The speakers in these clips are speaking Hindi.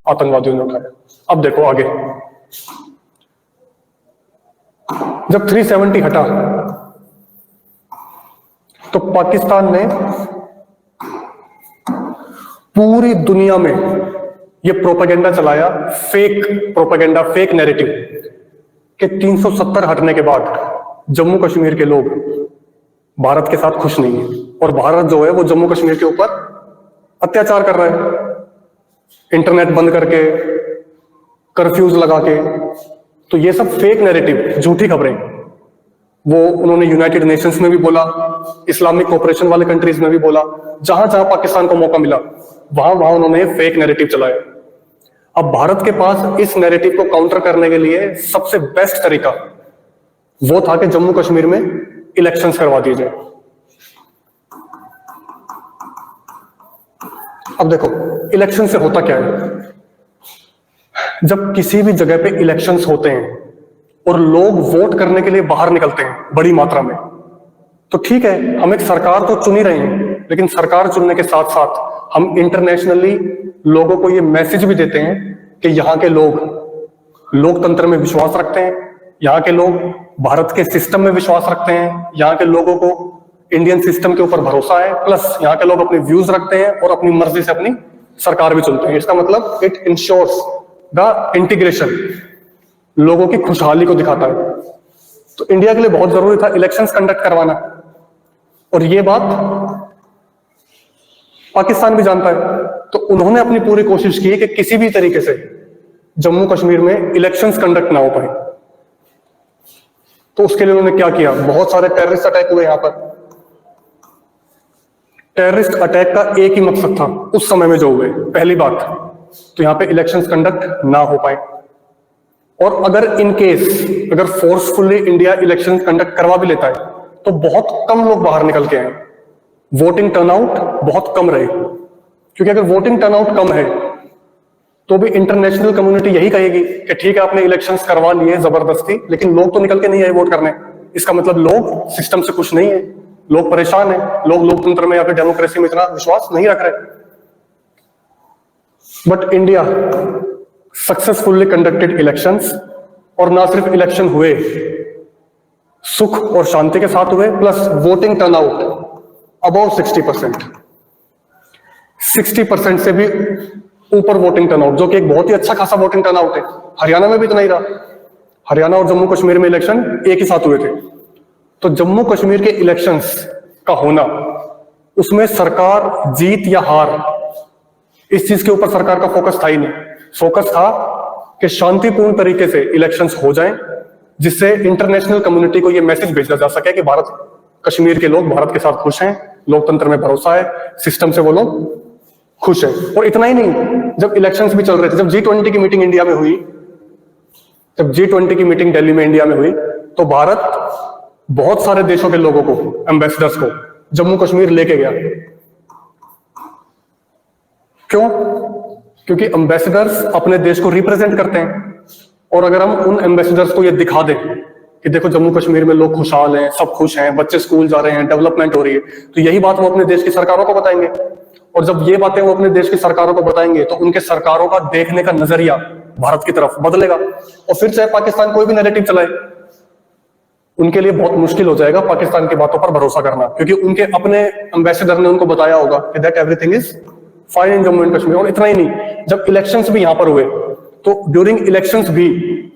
आतंकवादियों ने उठाया। अब देखो आगे, जब 370 हटा तो पाकिस्तान ने पूरी दुनिया में ये प्रोपेगेंडा चलाया, फेक प्रोपेगेंडा, फेक नैरेटिव कि 370 हटने के बाद जम्मू कश्मीर के लोग भारत के साथ खुश नहीं है और भारत जो है वो जम्मू कश्मीर के ऊपर अत्याचार कर रहा है, इंटरनेट बंद करके, कर्फ्यूज लगा के। तो ये सब फेक नैरेटिव, झूठी खबरें, वो उन्होंने यूनाइटेड नेशंस में भी बोला, इस्लामिक कोऑपरेशन वाले कंट्रीज में भी बोला, जहां जहां पाकिस्तान को मौका मिला वहां वहां उन्होंने फेक नैरेटिव चलाया। अब भारत के पास इस नैरेटिव को काउंटर करने के लिए सबसे बेस्ट तरीका वो था कि जम्मू कश्मीर में इलेक्शंस करवा दिए जाए। अब देखो इलेक्शन से होता क्या है, जब किसी भी जगह पे इलेक्शंस होते हैं और लोग वोट करने के लिए बाहर निकलते हैं बड़ी मात्रा में, तो ठीक है, हम एक सरकार तो चुन ही रहे हैं, लेकिन सरकार चुनने के साथ साथ हम इंटरनेशनली लोगों को ये मैसेज भी देते हैं कि यहाँ के लोग लोकतंत्र में विश्वास रखते हैं, यहाँ के लोग भारत के सिस्टम में विश्वास रखते हैं, यहाँ के लोगों को इंडियन सिस्टम के ऊपर भरोसा है, प्लस यहाँ के लोग अपने व्यूज रखते हैं और अपनी मर्जी से अपनी सरकार भी चुनते हैं। इसका मतलब इट इंश्योर्स द इंटीग्रेशन, लोगों की खुशहाली को दिखाता है। तो इंडिया के लिए बहुत जरूरी था इलेक्शंस कंडक्ट करवाना, और ये बात पाकिस्तान भी जानता है। तो उन्होंने अपनी पूरी कोशिश की कि किसी भी तरीके से जम्मू कश्मीर में इलेक्शंस कंडक्ट ना हो पाए। तो उसके लिए उन्होंने क्या किया, बहुत सारे टेररिस्ट अटैक हुए। यहां पर टेररिस्ट अटैक का एक ही मकसद था उस समय में जो हुए, पहली बात तो यहां पे इलेक्शंस कंडक्ट ना हो पाए, और अगर इन केस अगर फोर्सफुली इंडिया इलेक्शन कंडक्ट करवा भी लेता है तो बहुत कम लोग बाहर निकल के आए, वोटिंग टर्नआउट बहुत कम रहे। क्योंकि अगर वोटिंग टर्नआउट कम है तो भी इंटरनेशनल कम्युनिटी यही कहेगी कि ठीक है आपने इलेक्शंस करवा लिए जबरदस्ती, लेकिन लोग तो निकल के नहीं आए वोट करने। इसका मतलब लोग सिस्टम से खुश नहीं है, लोग परेशान है, लोग लोकतंत्र में या फिर डेमोक्रेसी में इतना विश्वास नहीं रख रहे। But India successfully conducted elections, और ना सिर्फ इलेक्शन हुए, सुख और शांति के साथ हुए, प्लस वोटिंग टर्नआउट अबाउट 60%, 60% से भी ऊपर वोटिंग टर्नआउट, जो कि एक बहुत ही अच्छा खासा वोटिंग टर्नआउट है। हरियाणा में भी इतना ही रहा, हरियाणा और जम्मू कश्मीर में इलेक्शन एक ही साथ हुए थे। तो जम्मू कश्मीर के इलेक्शंस का होना, उसमें सरकार जीत या हार इस चीज के ऊपर सरकार का फोकस था ही नहीं। फोकस था कि शांतिपूर्ण तरीके से इलेक्शंस हो जाएं, जिससे इंटरनेशनल कम्युनिटी को यह मैसेज भेजा जा सके कि भारत कश्मीर के लोग भारत के साथ खुश हैं, लोकतंत्र में भरोसा है, सिस्टम से वो लोग खुश है। और इतना ही नहीं, जब इलेक्शंस भी चल रहे थे, जब G20 की मीटिंग इंडिया में हुई, जब G20 की मीटिंग दिल्ली में इंडिया में हुई, तो भारत बहुत सारे देशों के लोगों को, एम्बेसडर्स को जम्मू कश्मीर लेके गया। क्यों? क्योंकि एम्बेसडर्स अपने देश को रिप्रेजेंट करते हैं, और अगर हम उन एम्बेसडर्स को ये दिखा दें कि देखो जम्मू कश्मीर में लोग खुशहाल हैं, सब खुश हैं, बच्चे स्कूल जा रहे हैं, डेवलपमेंट हो रही है, तो यही बात वो अपने देश की सरकारों को बताएंगे। और जब ये बातें वो अपने देश की सरकारों को बताएंगे तो उनके सरकारों का देखने का नजरिया भारत की तरफ बदलेगा, और फिर चाहे पाकिस्तान कोई भी नैरेटिव चलाए, उनके लिए बहुत मुश्किल हो जाएगा पाकिस्तान की बातों पर भरोसा करना, क्योंकि उनके अपने एम्बेसडर ने उनको बताया होगा कि that everything is fine in Jammu and Kashmir. और इतना ही नहीं, जब इलेक्शंस भी यहां पर हुए तो ड्यूरिंग इलेक्शंस भी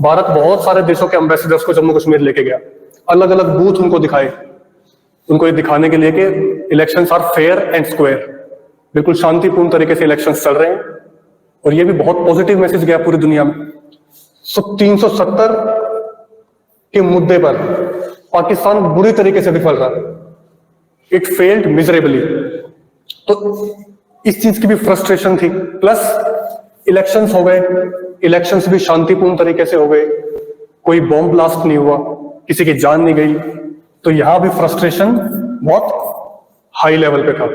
भारत बहुत सारे देशों के एम्बेसडर्स को जम्मू कश्मीर लेके गया, अलग अलग बूथ उनको दिखाए, उनको ये दिखाने के लिए कि elections are fair and square, बिल्कुल शांतिपूर्ण तरीके से इलेक्शंस चल रहे हैं। और ये भी बहुत पॉजिटिव मैसेज गया पूरी दुनिया में। 370 के मुद्दे पर पाकिस्तान बुरी तरीके से विफल रहा, इट फेल्ड मिजरेबली। तो इस चीज की भी फ्रस्ट्रेशन थी, प्लस इलेक्शंस हो गए, इलेक्शंस भी शांतिपूर्ण तरीके से हो गए, कोई बॉम्ब ब्लास्ट नहीं हुआ, किसी की जान नहीं गई, तो यहां भी फ्रस्ट्रेशन बहुत हाई लेवल पे था।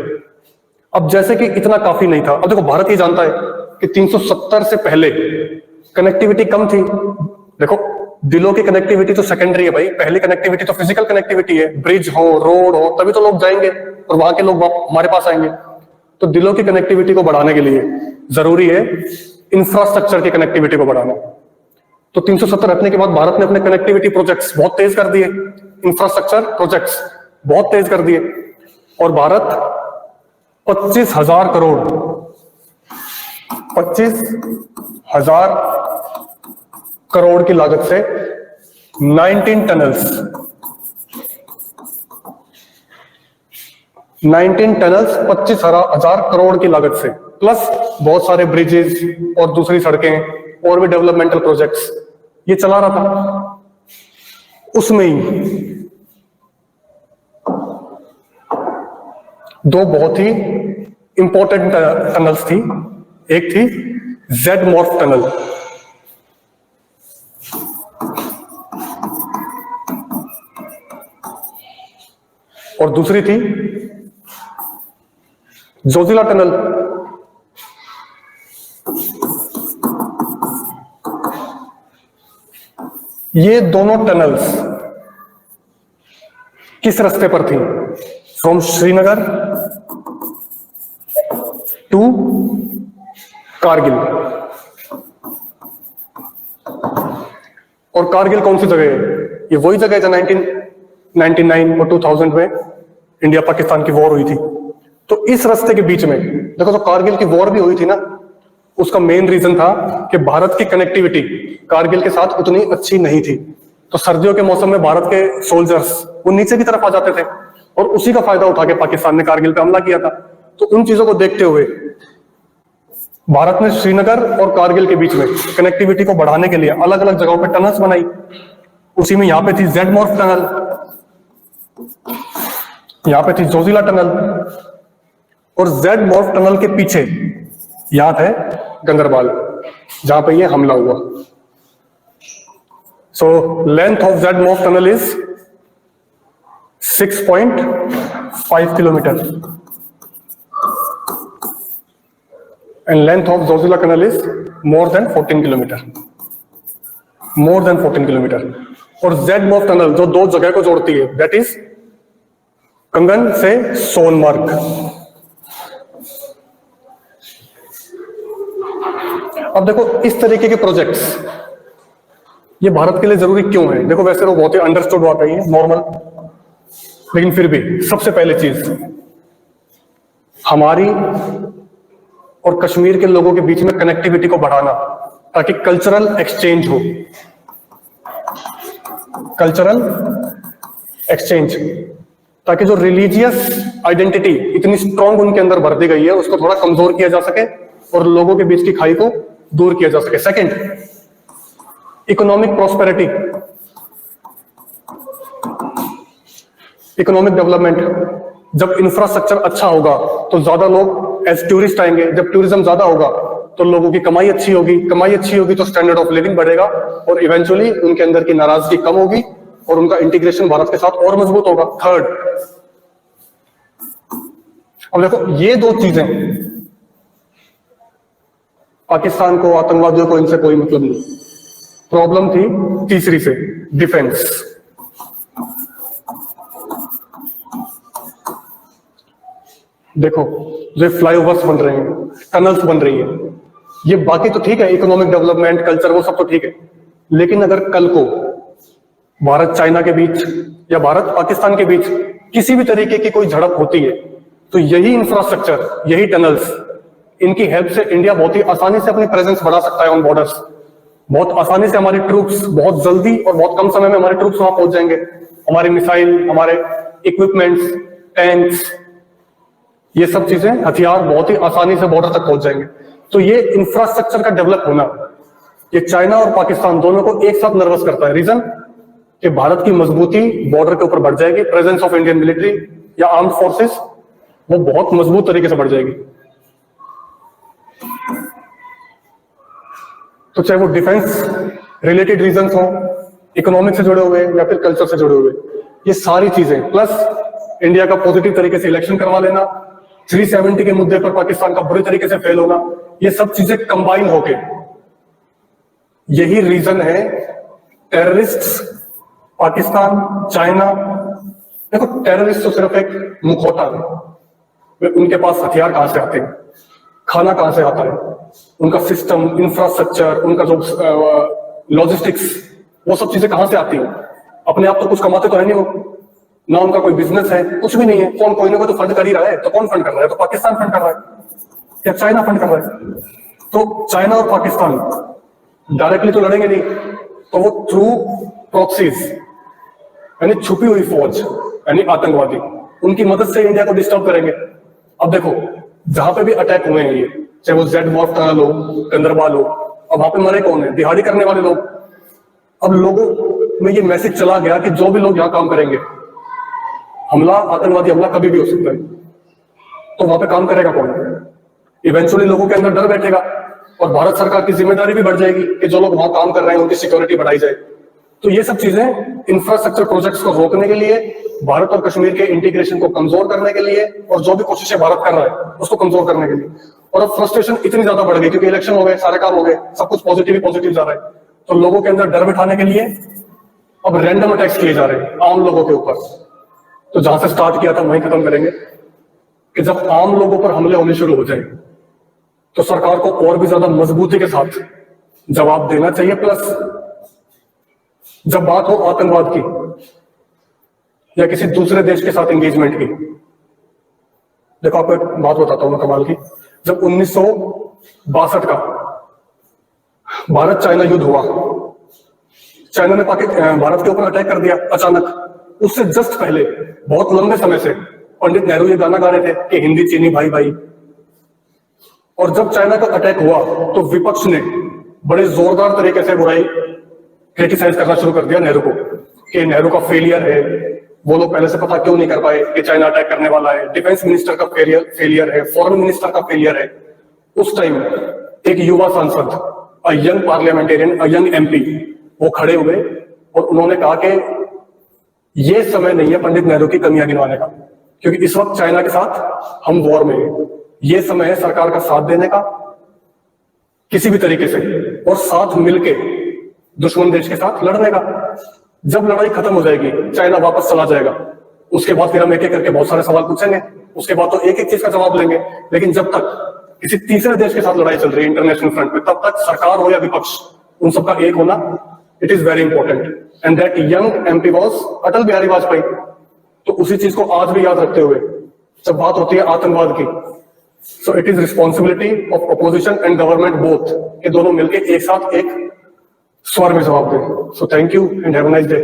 अब जैसे कि इतना काफी नहीं था, अब देखो भारत ये जानता है कि 370 से पहले कनेक्टिविटी कम थी। देखो दिलों की कनेक्टिविटी तो सेकेंडरी है भाई, पहली कनेक्टिविटी तो फिजिकल कनेक्टिविटी है, ब्रिज हो, रोड हो, तभी तो लोग जाएंगे और वहां के लोग हमारे पास आएंगे। तो दिलों की कनेक्टिविटी को बढ़ाने के लिए जरूरी है इंफ्रास्ट्रक्चर की कनेक्टिविटी को बढ़ाना। तो 370 हटने के बाद भारत ने अपने कनेक्टिविटी प्रोजेक्ट्स बहुत तेज कर दिए, इंफ्रास्ट्रक्चर प्रोजेक्ट्स बहुत तेज कर दिए, और भारत 25,000 करोड़ 25,000 करोड़ की लागत से 19 टनल्स 25,000 करोड़ की लागत से, प्लस बहुत सारे ब्रिजेस और दूसरी सड़कें और भी डेवलपमेंटल प्रोजेक्ट्स ये चला रहा था। उसमें ही दो बहुत ही इंपॉर्टेंट टनल्स थी। एक थी जेड मॉर्फ टनल, और दूसरी थी जोजिला टनल। ये दोनों टनल्स किस रास्ते पर थी? From Srinagar to Kargil. और कारगिल कौन सी जगह है? ये वही जगह है जहां 1999 और 2000 में इंडिया पाकिस्तान की वॉर हुई थी। तो इस रास्ते के बीच में देखो, तो कारगिल की वॉर भी हुई थी ना, उसका मेन रीजन था कि भारत की कनेक्टिविटी कारगिल के साथ उतनी अच्छी नहीं थी। तो सर्दियों के मौसम में भारत के सोल्जर्स वो नीचे की तरफ आ जाते थे, और उसी का फायदा उठा के पाकिस्तान ने कारगिल पे हमला किया था। तो उन चीजों को देखते हुए भारत ने श्रीनगर और कारगिल के बीच में कनेक्टिविटी को बढ़ाने के लिए अलग अलग जगहों पे टनल्स बनाई। उसी में यहां पे थी जेड मॉर्फ टनल, यहां पे थी जोजिला टनल, और जेड मॉर्फ टनल के पीछे यहां थे गंदरबाल, जहां पे ये हमला हुआ। So length of Z morph tunnel is 6.5 kilometre and length of Zoji La tunnel is more than 14 kilometre. और जेड मॉर्फ टनल जो दो जगह को जोड़ती है, दैट इज कंगन से सोनमार्ग। अब देखो, इस तरीके के प्रोजेक्ट्स ये भारत के लिए जरूरी क्यों है? देखो, वैसे तो बहुत ही अंडरस्टूड बात है ये, नॉर्मल, लेकिन फिर भी सबसे पहले चीज हमारी और कश्मीर के लोगों के बीच में कनेक्टिविटी को बढ़ाना, ताकि कल्चरल एक्सचेंज हो। कल्चरल एक्सचेंज, ताकि जो रिलीजियस आइडेंटिटी इतनी स्ट्रांग उनके अंदर भर दी गई है उसको थोड़ा कमजोर किया जा सके और लोगों के बीच की खाई को दूर किया जा सके। Second, economic prosperity, economic development. जब इंफ्रास्ट्रक्चर अच्छा होगा तो ज्यादा लोग एज टूरिस्ट आएंगे, जब टूरिज्म ज्यादा होगा तो लोगों की कमाई अच्छी होगी, कमाई अच्छी होगी तो स्टैंडर्ड ऑफ लिविंग बढ़ेगा, और इवेंचुअली उनके अंदर की नाराजगी कम होगी और उनका इंटीग्रेशन भारत के साथ और मजबूत होगा। थर्ड, अब देखो, ये दो चीजें, पाकिस्तान को, आतंकवादियों को इनसे कोई मतलब नहीं। प्रॉब्लम थी तीसरी से, डिफेंस। देखो, जो फ्लाईओवर्स बन रहे हैं, टनल्स बन रही है, ये बाकी तो ठीक है, इकोनॉमिक डेवलपमेंट, कल्चर, वो सब तो ठीक है, लेकिन अगर कल को भारत चाइना के बीच या भारत पाकिस्तान के बीच किसी भी तरीके की कोई झड़प होती है, तो यही इंफ्रास्ट्रक्चर, यही टनल्स, इनकी हेल्प से इंडिया बहुत ही आसानी से अपनी प्रेजेंस बढ़ा सकता है ऑन बॉर्डर्स। बहुत आसानी से हमारी ट्रूप्स, बहुत जल्दी और बहुत कम समय में हमारे ट्रूप्स वहां पहुंच जाएंगे। हमारी मिसाइल, हमारे इक्विपमेंट्स, टैंक्स, ये सब चीजें, हथियार बहुत ही आसानी से बॉर्डर तक पहुंच जाएंगे। तो ये इंफ्रास्ट्रक्चर का डेवलप होना, ये चाइना और पाकिस्तान दोनों को एक साथ नर्वस करता है। रीजन कि भारत की मजबूती बॉर्डर के ऊपर बढ़ जाएगी, प्रेजेंस ऑफ इंडियन मिलिट्री या आर्म्ड फोर्सेस वो बहुत मजबूत तरीके से बढ़ जाएगी। तो चाहे वो डिफेंस रिलेटेड रीजंस हो, इकोनॉमिक से जुड़े हुए या फिर कल्चर से जुड़े हुए, ये सारी चीजें, प्लस इंडिया का पॉजिटिव तरीके से इलेक्शन करवा लेना, 370 के मुद्दे पर पाकिस्तान का बुरे तरीके से फेल होना, ये सब चीजें कंबाइन होके यही रीजन है टेररिस्ट्स, पाकिस्तान, चाइना। देखो, टेररिस्ट तो सिर्फ एक मुखौटा है, उनके पास हथियार कहां से आते हैं? खाना कहां से आता है, उनका सिस्टम, इंफ्रास्ट्रक्चर, उनका जो लॉजिस्टिक्स, वो सब चीजें कहां से आती हैं। अपने आप तो कुछ कमाते तो है नहीं वो, ना उनका कोई बिजनेस है, कुछ भी नहीं है। कौन कोई ना कोई तो फंड कर ही रहा है। तो कौन फंड कर रहा है? तो पाकिस्तान फंड कर रहा है या चाइना फंड कर रहा है। तो चाइना और पाकिस्तान डायरेक्टली तो लड़ेंगे नहीं, तो वो थ्रू प्रॉक्सीज, यानी छुपी हुई फौज, यानी आतंकवादी, उनकी मदद से इंडिया को डिस्टर्ब करेंगे। अब देखो, जहां पे भी अटैक हुए हैं ये, चाहे वो जेड मॉफ टनल हो, कंदरबाल हो, अब वहां पे मरे कौन है? दिहाड़ी करने वाले लोग। अब लोगों में ये मैसेज चला गया कि जो भी लोग यहां काम करेंगे, हमला, आतंकवादी हमला कभी भी हो सकता है। तो वहां पे काम करेगा कौन? इवेंचुअली लोगों के अंदर डर बैठेगा और भारत सरकार की जिम्मेदारी भी बढ़ जाएगी कि जो लोग वहां काम कर रहे हैं उनकी सिक्योरिटी बढ़ाई जाए। तो ये सब चीजें इंफ्रास्ट्रक्चर प्रोजेक्ट्स को रोकने के लिए, भारत और कश्मीर के इंटीग्रेशन को कमजोर करने के लिए, और जो भी कोशिशें भारत कर रहा है उसको कमजोर करने के लिए। और अब फ्रस्ट्रेशन इतनी ज्यादा बढ़ गई क्योंकि इलेक्शन हो गए, सारे काम हो गए, सब कुछ पॉजिटिव ही पॉजिटिव जा रहा है। तो लोगों के अंदर डर बिठाने के लिए अब रैंडम अटैक्स किए जा रहे हैं आम लोगों के ऊपर। तो जहां से स्टार्ट किया था वहीं खत्म करेंगे कि जब आम लोगों पर हमले होने शुरू हो जाए तो सरकार को और भी ज्यादा मजबूती के साथ जवाब देना चाहिए। प्लस जब बात हो आतंकवाद की या किसी दूसरे देश के साथ एंगेजमेंट की, देखो आपको एक बात बताता हूं मैं कमाल की। जब 1962 का भारत चाइना युद्ध हुआ, चाइना ने भारत के ऊपर अटैक कर दिया अचानक। उससे जस्ट पहले बहुत लंबे समय से पंडित नेहरू ये गाना गा रहे थे कि हिंदी चीनी भाई भाई। और जब चाइना का अटैक हुआ तो विपक्ष ने बड़े जोरदार तरीके से बुराई, क्रिटिसाइज करना शुरू कर दिया नेहरू को कि नेहरू का फेलियर है, वो लोग पहले से पता क्यों नहीं कर पाए कि चाइना अटैक करने वाला है, डिफेंस मिनिस्टर का फेलियर है, फॉरेन मिनिस्टर का फेलियर है। उस टाइम एक युवा सांसद, a young parliamentarian, a young MP, वो खड़े हुए और उन्होंने कहा कि ये समय नहीं है पंडित नेहरू की कमियां गिनवाने का, क्योंकि इस वक्त चाइना के साथ हम वॉर में हैं। ये समय है सरकार का साथ देने का किसी भी तरीके से, और साथ मिलके दुश्मन देश के साथ लड़ने का। जब लड़ाई खत्म हो जाएगी, चाइना वापस चला जाएगा, उसके बाद फिर हम एक एक करके बहुत सारे सवाल पूछेंगे, उसके बाद तो एक एक चीज का जवाब लेंगे। लेकिन जब तक किसी तीसरे देश के साथ लड़ाई चल रही है इंटरनेशनल फ्रंट पे, तब तक सरकार हो या विपक्ष, उन सबका एक होना, it is very important. And that young MP was Atal Bihari Vajpayee. तो उसी चीज को आज भी याद रखते हुए जब बात होती है आतंकवाद की, so it is responsibility of opposition and government both, ये दोनों मिलकर एक साथ एक स्वर में जवाब दें। So thank you and have a nice day.